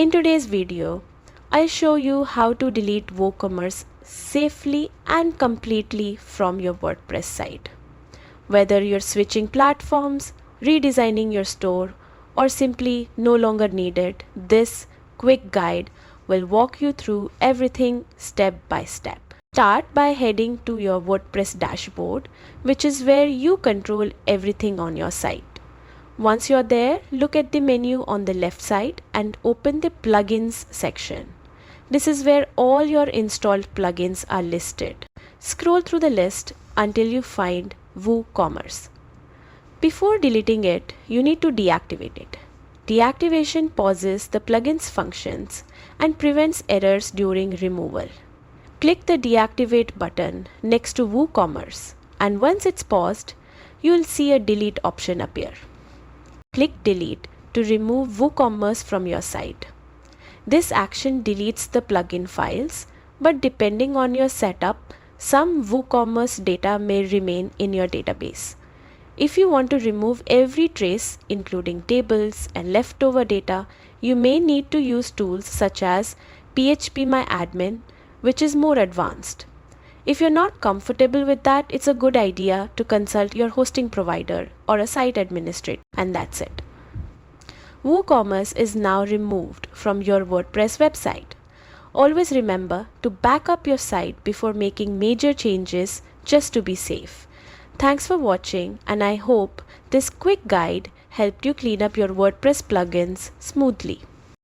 In today's video, I'll show you how to delete WooCommerce safely and completely from your WordPress site. Whether you're switching platforms, redesigning your store, or simply no longer need it, this quick guide will walk you through everything step by step. Start by heading to your WordPress dashboard, which is where you control everything on your site. Once you're there, look at the menu on the left side and open the plugins section. This is where all your installed plugins are listed. Scroll through the list until you find WooCommerce. Before deleting it, you need to deactivate it. Deactivation pauses the plugin's functions and prevents errors during removal. Click the deactivate button next to WooCommerce, and once it's paused, you'll see a delete option appear. Click delete to remove WooCommerce from your site. This action deletes the plugin files, but depending on your setup, some WooCommerce data may remain in your database. If you want to remove every trace, including tables and leftover data, you may need to use tools such as PHPMyAdmin, which is more advanced. If you're not comfortable with that, it's a good idea to consult your hosting provider or a site administrator, and that's it. WooCommerce is now removed from your WordPress website. Always remember to back up your site before making major changes just to be safe. Thanks for watching, and I hope this quick guide helped you clean up your WordPress plugins smoothly.